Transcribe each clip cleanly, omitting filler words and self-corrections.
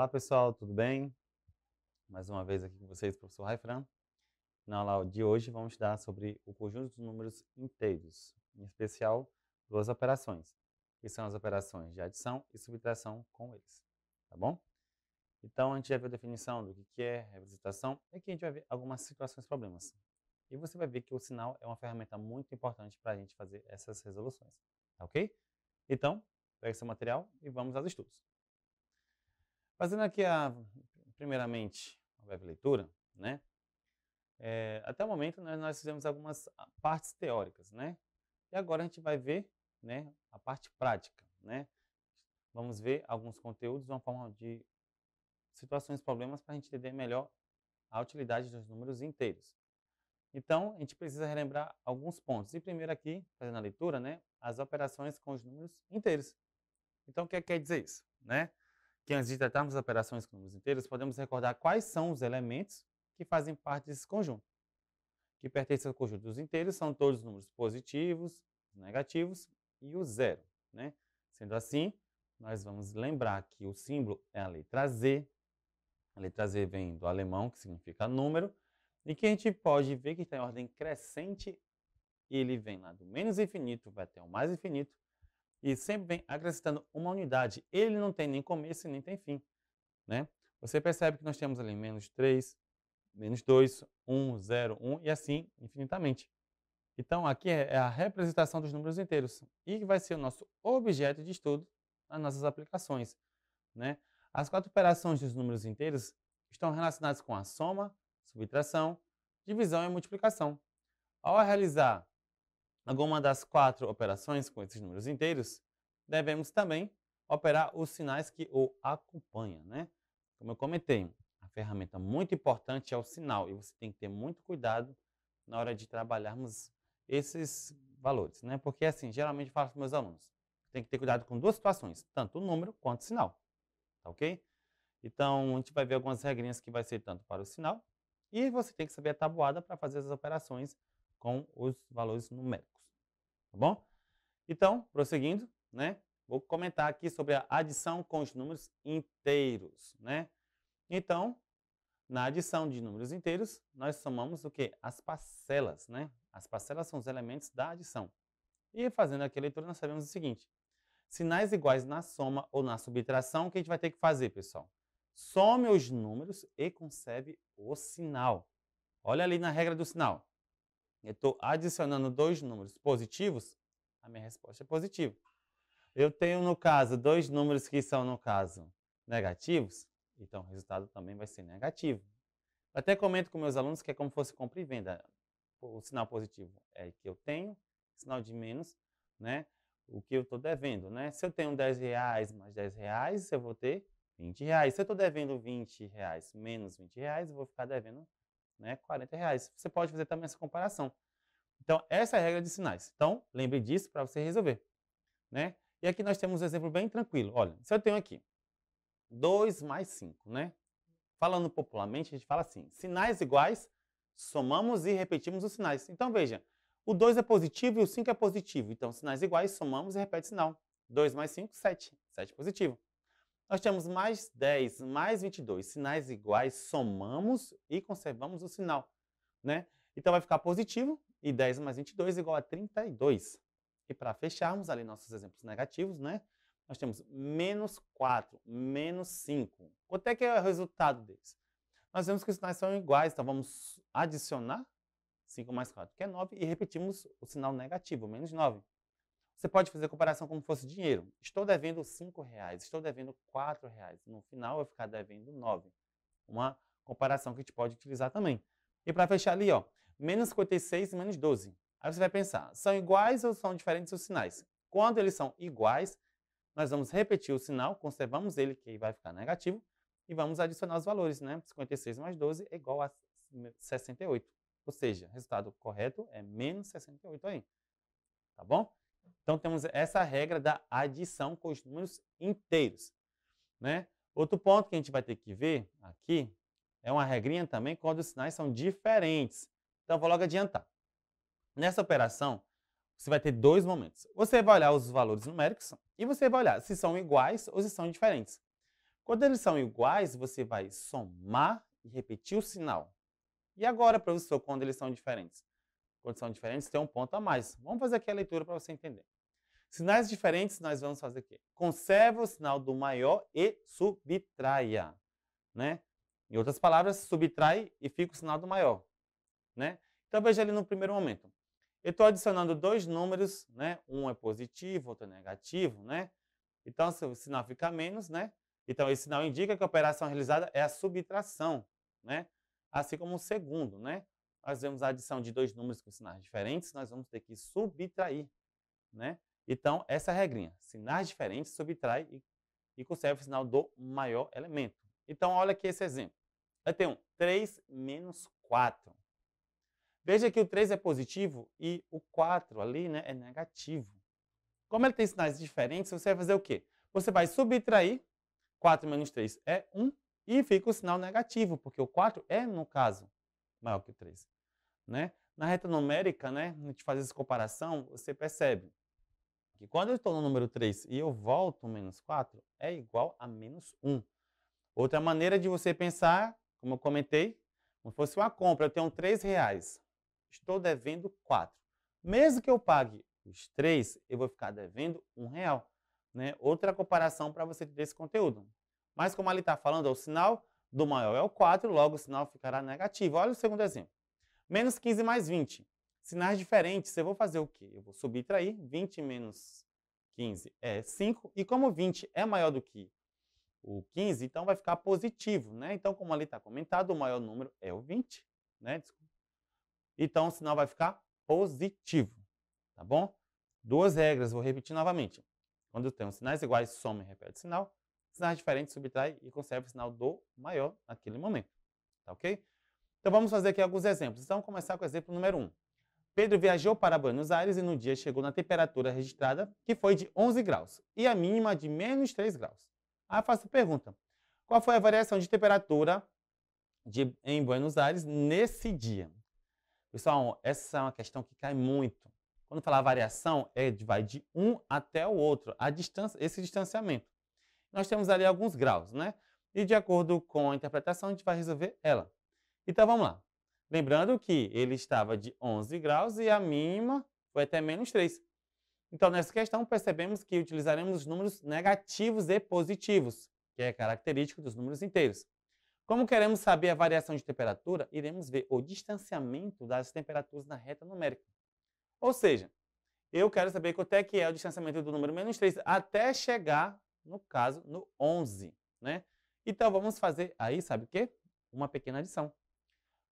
Olá pessoal, tudo bem? Mais uma vez aqui com vocês, professor Raifran. Na aula de hoje vamos estudar sobre o conjunto dos números inteiros, em especial duas operações, que são as operações de adição e subtração com eles, tá bom? Então a gente já viu a definição do que é representação e aqui a gente vai ver algumas situações problemas. E você vai ver que o sinal é uma ferramenta muito importante para a gente fazer essas resoluções, tá ok? Então, pegue seu material e vamos aos estudos. Fazendo aqui primeiramente a breve leitura, né? Até o momento nós fizemos algumas partes teóricas, né? E agora a gente vai ver, né, a parte prática, né? Vamos ver alguns conteúdos de uma forma de situações, problemas, para a gente entender melhor a utilidade dos números inteiros. Então, a gente precisa relembrar alguns pontos. E primeiro aqui, fazendo a leitura, né, as operações com os números inteiros. Então, o que quer dizer isso, né? Que antes de tratarmos as operações com números inteiros, podemos recordar quais são os elementos que fazem parte desse conjunto. Que pertencem ao conjunto dos inteiros são todos os números positivos, negativos e o zero, né? Sendo assim, nós vamos lembrar que o símbolo é a letra Z. A letra Z vem do alemão, que significa número, e que a gente pode ver que está em ordem crescente, e ele vem lá do menos infinito, vai até o mais infinito, e sempre vem acrescentando uma unidade. Ele não tem nem começo e nem tem fim, né? Você percebe que nós temos ali menos 3, menos 2, 1, 0, 1 e assim infinitamente. Então aqui é a representação dos números inteiros e que vai ser o nosso objeto de estudo nas nossas aplicações, né? As 4 operações dos números inteiros estão relacionadas com a soma, subtração, divisão e multiplicação. Ao realizar alguma das 4 operações com esses números inteiros, devemos também operar os sinais que o acompanham, né? Como eu comentei, a ferramenta muito importante é o sinal e você tem que ter muito cuidado na hora de trabalharmos esses valores, né? Porque assim, geralmente eu falo para os meus alunos, tem que ter cuidado com duas situações, tanto o número quanto o sinal, tá ok? Então, a gente vai ver algumas regrinhas que vai ser tanto para o sinal e você tem que saber a tabuada para fazer as operações com os valores numéricos, tá bom? Então, prosseguindo, né? Vou comentar aqui sobre a adição com os números inteiros, né? Então, na adição de números inteiros, nós somamos o quê? As parcelas, né? As parcelas são os elementos da adição. E fazendo aqui a leitura, nós sabemos o seguinte: sinais iguais na soma ou na subtração, o que a gente vai ter que fazer, pessoal? Some os números e conserve o sinal. Olha ali na regra do sinal. Eu estou adicionando dois números positivos, a minha resposta é positiva. Eu tenho, no caso, dois números que são, no caso, negativos, então o resultado também vai ser negativo. Eu até comento com meus alunos que é como se fosse compra e venda. O sinal positivo é que eu tenho, sinal de menos, né? O que eu estou devendo, né? Se eu tenho R$10 mais R$10, eu vou ter R$20. Se eu estou devendo R$20 menos R$20, eu vou ficar devendo, né, R$40. Você pode fazer também essa comparação. Então, essa é a regra de sinais. Então, lembre disso para você resolver, né? E aqui nós temos um exemplo bem tranquilo. Olha, se eu tenho aqui 2 mais 5, né? Falando popularmente, a gente fala assim, sinais iguais, somamos e repetimos os sinais. Então, veja, o 2 é positivo e o 5 é positivo. Então, sinais iguais, somamos e repete sinal. 2 mais 5, 7. 7 positivo. Nós temos mais 10, mais 22. Sinais iguais, somamos e conservamos o sinal, né? Então, vai ficar positivo e 10 mais 22 igual a 32. E para fecharmos ali nossos exemplos negativos, né? Nós temos menos 4, menos 5. Quanto é que é o resultado deles? Nós vemos que os sinais são iguais, então vamos adicionar 5 mais 4, que é 9, e repetimos o sinal negativo, menos 9. Você pode fazer a comparação como se fosse dinheiro. Estou devendo R$5, estou devendo R$4. No final, eu vou ficar devendo 9. Uma comparação que a gente pode utilizar também. E para fechar ali, ó, menos 56 e menos 12. Aí você vai pensar, são iguais ou são diferentes os sinais? Quando eles são iguais, nós vamos repetir o sinal, conservamos ele, que vai ficar negativo, e vamos adicionar os valores, né? 56 mais 12 é igual a 68. Ou seja, o resultado correto é menos 68 aí. Tá bom? Então, temos essa regra da adição com os números inteiros, né? Outro ponto que a gente vai ter que ver aqui é uma regrinha também quando os sinais são diferentes. Então, vou logo adiantar. Nessa operação, você vai ter dois momentos. Você vai olhar os valores numéricos e você vai olhar se são iguais ou se são diferentes. Quando eles são iguais, você vai somar e repetir o sinal. E agora, professor, quando eles são diferentes? Quando são diferentes, tem um ponto a mais. Vamos fazer aqui a leitura para você entender. Sinais diferentes, nós vamos fazer o quê? Conserva o sinal do maior e subtraia, né? Em outras palavras, subtrai e fica o sinal do maior, né? Então, veja ali no primeiro momento. Eu estou adicionando dois números, né? Um é positivo, outro é negativo, né? Então, o sinal fica menos, né? Então, esse sinal indica que a operação realizada é a subtração, né? Assim como o segundo, né? Nós vemos a adição de dois números com sinais diferentes, nós vamos ter que subtrair, né? Então, essa é a regrinha. Sinais diferentes, subtrai e conserva o sinal do maior elemento. Então, olha aqui esse exemplo. Eu tenho 3 menos 4. Veja que o 3 é positivo e o 4 ali, né, é negativo. Como ele tem sinais diferentes, você vai fazer o quê? Você vai subtrair, 4 menos 3 é 1, e fica o sinal negativo, porque o 4 é, no caso, maior que o 3. Né? Na reta numérica, né, a gente faz essa comparação, você percebe que quando eu estou no número 3 e eu volto menos 4, é igual a menos 1. Outra maneira de você pensar, como eu comentei, como se fosse uma compra, eu tenho R$3, estou devendo 4. Mesmo que eu pague os 3, eu vou ficar devendo R$1. Né? Outra comparação para você ter esse conteúdo. Mas como ali está falando, o sinal do maior é o 4, logo o sinal ficará negativo. Olha o segundo exemplo. Menos 15 mais 20. Sinais diferentes, eu vou fazer o quê? Eu vou subtrair, 20 menos 15 é 5, e como 20 é maior do que o 15, então vai ficar positivo, né? Então, como ali está comentado, o maior número é o 20, né? Desculpa. Então, o sinal vai ficar positivo, tá bom? Duas regras, vou repetir novamente. Quando temos sinais iguais, soma e repete o sinal. Sinais diferentes, subtrai e conserva o sinal do maior naquele momento, tá ok? Então, vamos fazer aqui alguns exemplos. Então, vamos começar com o exemplo número 1. Pedro viajou para Buenos Aires e no dia chegou na temperatura registrada, que foi de 11 graus, e a mínima de menos 3 graus. Aí eu faço a pergunta, qual foi a variação de temperatura em Buenos Aires nesse dia? Pessoal, essa é uma questão que cai muito. Quando falar variação, vai de um até o outro, a distância, esse distanciamento. Nós temos ali alguns graus, né? E de acordo com a interpretação, a gente vai resolver ela. Então, vamos lá. Lembrando que ele estava de 11 graus e a mínima foi até menos 3. Então, nessa questão, percebemos que utilizaremos os números negativos e positivos, que é característico dos números inteiros. Como queremos saber a variação de temperatura, iremos ver o distanciamento das temperaturas na reta numérica. Ou seja, eu quero saber quanto é que é o distanciamento do número menos 3 até chegar, no caso, no 11. Né? Então, vamos fazer aí, sabe o quê? Uma pequena adição.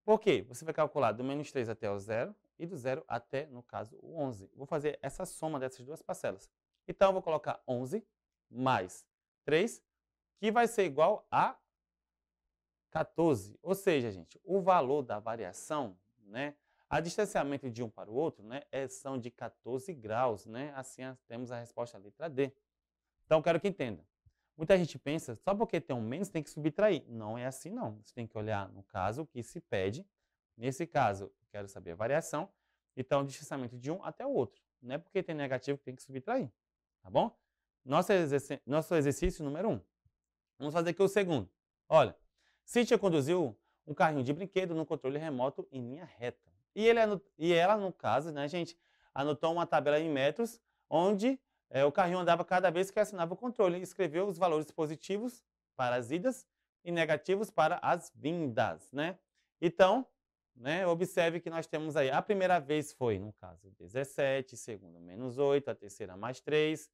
Por quê? Você vai calcular do menos 3 até o 0 e do 0 até, no caso, o 11. Vou fazer essa soma dessas duas parcelas. Então, eu vou colocar 11 mais 3, que vai ser igual a 14. Ou seja, gente, o valor da variação, né, a distanciamento de um para o outro, né, são de 14 graus. Né? Assim, temos a resposta à letra D. Então, quero que entenda. Muita gente pensa, só porque tem um menos tem que subtrair. Não é assim, não. Você tem que olhar, no caso, o que se pede. Nesse caso, eu quero saber a variação. Então, o distanciamento de um até o outro. Não é porque tem negativo que tem que subtrair. Tá bom? Nosso exercício número 1. Vamos fazer aqui o segundo. Olha, Cíntia conduziu um carrinho de brinquedo no controle remoto em linha reta. E ela, no caso, né, gente, anotou uma tabela em metros, onde o carrinho andava cada vez que assinava o controle e escreveu os valores positivos para as idas e negativos para as vindas, né? Então, né, observe que nós temos aí, a primeira vez foi, no caso, 17, a segunda menos 8, a terceira mais 3,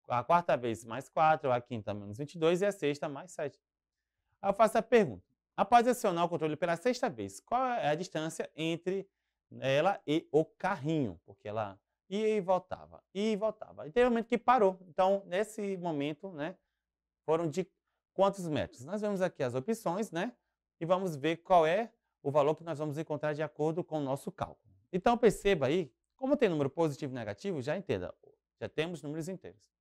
a quarta vez mais 4, a quinta menos 22 e a sexta mais 7. Aí eu faço a pergunta, após acionar o controle pela sexta vez, qual é a distância entre ela e o carrinho? Porque ela ia e voltava, ia e voltava. E teve um momento que parou. Então, nesse momento, né, foram de quantos metros? Nós vemos aqui as opções, né, e vamos ver qual é o valor que nós vamos encontrar de acordo com o nosso cálculo. Então, perceba aí, como tem número positivo e negativo, já entenda, já temos números inteiros.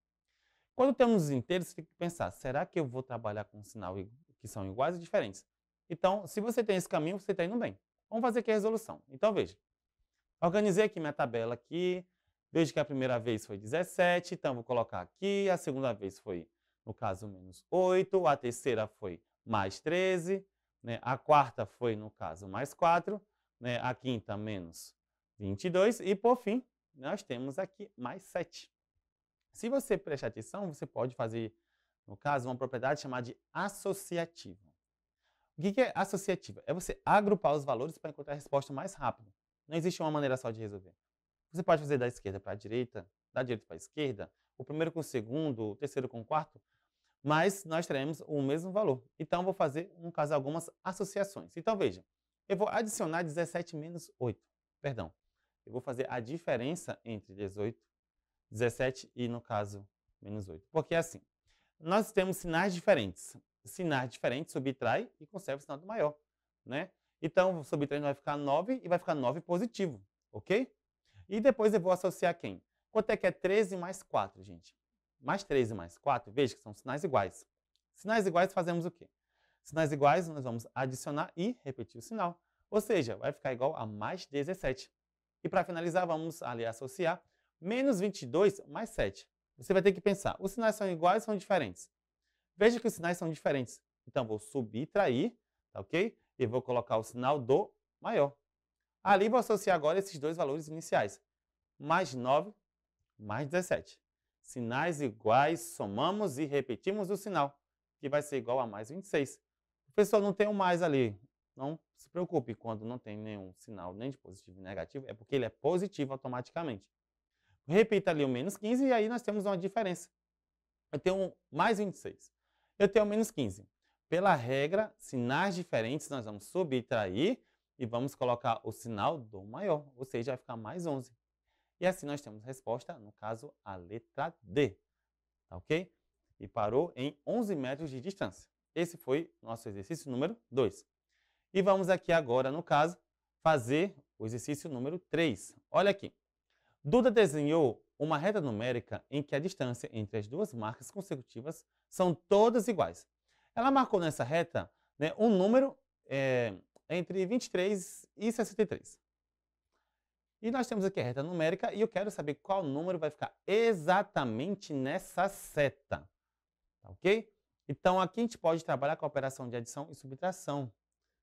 Quando temos os inteiros, você tem que pensar, será que eu vou trabalhar com um sinal que são iguais ou diferentes? Então, se você tem esse caminho, você está indo bem. Vamos fazer aqui a resolução. Então, veja. Organizei aqui minha tabela aqui. Vejo que a primeira vez foi 17, então vou colocar aqui. A segunda vez foi, no caso, menos 8. A terceira foi mais 13. Né? A quarta foi, no caso, mais 4. Né? A quinta, menos 22. E, por fim, nós temos aqui mais 7. Se você prestar atenção, você pode fazer, no caso, uma propriedade chamada de associativa. O que é associativa? É você agrupar os valores para encontrar a resposta mais rápido. Não existe uma maneira só de resolver. Você pode fazer da esquerda para a direita, da direita para a esquerda, o primeiro com o segundo, o terceiro com o quarto, mas nós teremos o mesmo valor. Então, eu vou fazer, no caso, algumas associações. Então, veja, eu vou adicionar 17 menos 8. Perdão, eu vou fazer a diferença entre 17 e, no caso, menos 8. Porque, assim, nós temos sinais diferentes. Sinais diferentes subtrai e conserva o sinal do maior. Né? Então, subtraindo vai ficar 9 e vai ficar 9 positivo. Ok? E depois eu vou associar quem? Quanto é que é 13 mais 4, gente? Mais 13 mais 4, veja que são sinais iguais. Sinais iguais fazemos o quê? Sinais iguais nós vamos adicionar e repetir o sinal. Ou seja, vai ficar igual a mais 17. E para finalizar, vamos ali associar menos 22 mais 7. Você vai ter que pensar, os sinais são iguais ou são diferentes? Veja que os sinais são diferentes. Então, vou subtrair, tá ok? E vou colocar o sinal do maior. Ali vou associar agora esses dois valores iniciais. Mais 9, mais 17. Sinais iguais, somamos e repetimos o sinal, que vai ser igual a mais 26. Professor, não tem um mais ali. Não se preocupe, quando não tem nenhum sinal, nem de positivo nem negativo, é porque ele é positivo automaticamente. Repita ali o menos 15 e aí nós temos uma diferença. Eu tenho mais 26. Eu tenho menos 15. Pela regra, sinais diferentes nós vamos subtrair e vamos colocar o sinal do maior, ou seja, vai ficar mais 11. E assim nós temos resposta, no caso, a letra D. Tá ok? E parou em 11 metros de distância. Esse foi nosso exercício número 2. E vamos aqui agora, no caso, fazer o exercício número 3. Olha aqui. Duda desenhou uma reta numérica em que a distância entre as duas marcas consecutivas são todas iguais. Ela marcou nessa reta, né, um número entre 23 e 63. E nós temos aqui a reta numérica e eu quero saber qual número vai ficar exatamente nessa seta. Tá ok? Então, aqui a gente pode trabalhar com a operação de adição e subtração,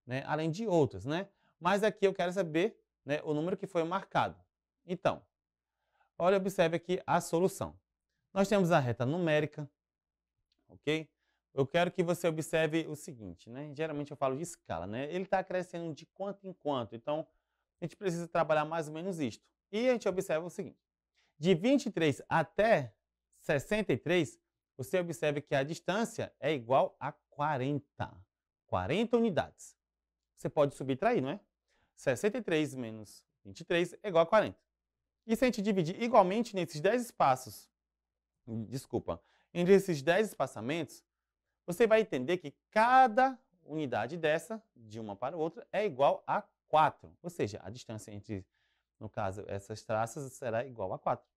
né, além de outras, né? Mas aqui eu quero saber, né, o número que foi marcado. Então, olha, observe aqui a solução. Nós temos a reta numérica, ok? Eu quero que você observe o seguinte, né? Geralmente eu falo de escala, né? Ele está crescendo de quanto em quanto, então a gente precisa trabalhar mais ou menos isto. E a gente observa o seguinte, de 23 até 63, você observa que a distância é igual a 40. 40 unidades. Você pode subtrair, não é? 63 menos 23 é igual a 40. E se a gente dividir igualmente nesses 10 espaços, entre esses 10 espaçamentos, você vai entender que cada unidade dessa, de uma para outra, é igual a 4. Ou seja, a distância entre, no caso, essas traças será igual a 4.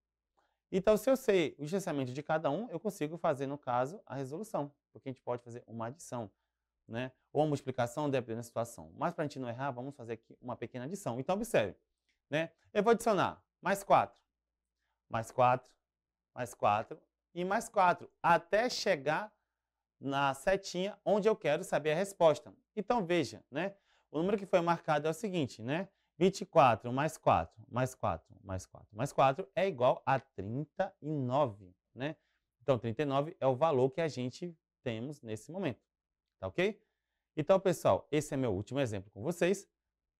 Então, se eu sei o distanciamento de cada um, eu consigo fazer, no caso, a resolução. Porque a gente pode fazer uma adição, né? Ou uma multiplicação, dependendo da situação. Mas para a gente não errar, vamos fazer aqui uma pequena adição. Então, observe, né? Eu vou adicionar mais 4, mais 4, mais 4 e mais 4, até chegar na setinha onde eu quero saber a resposta. Então, veja, né? O número que foi marcado é o seguinte, né? 24 mais 4, mais 4, mais 4, mais 4 é igual a 39, né? Então, 39 é o valor que a gente temos nesse momento, tá ok? Então, pessoal, esse é meu último exemplo com vocês,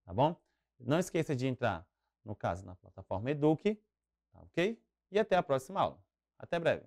tá bom? Não esqueça de entrar, no caso, na plataforma Eduque, tá ok? E até a próxima aula. Até breve.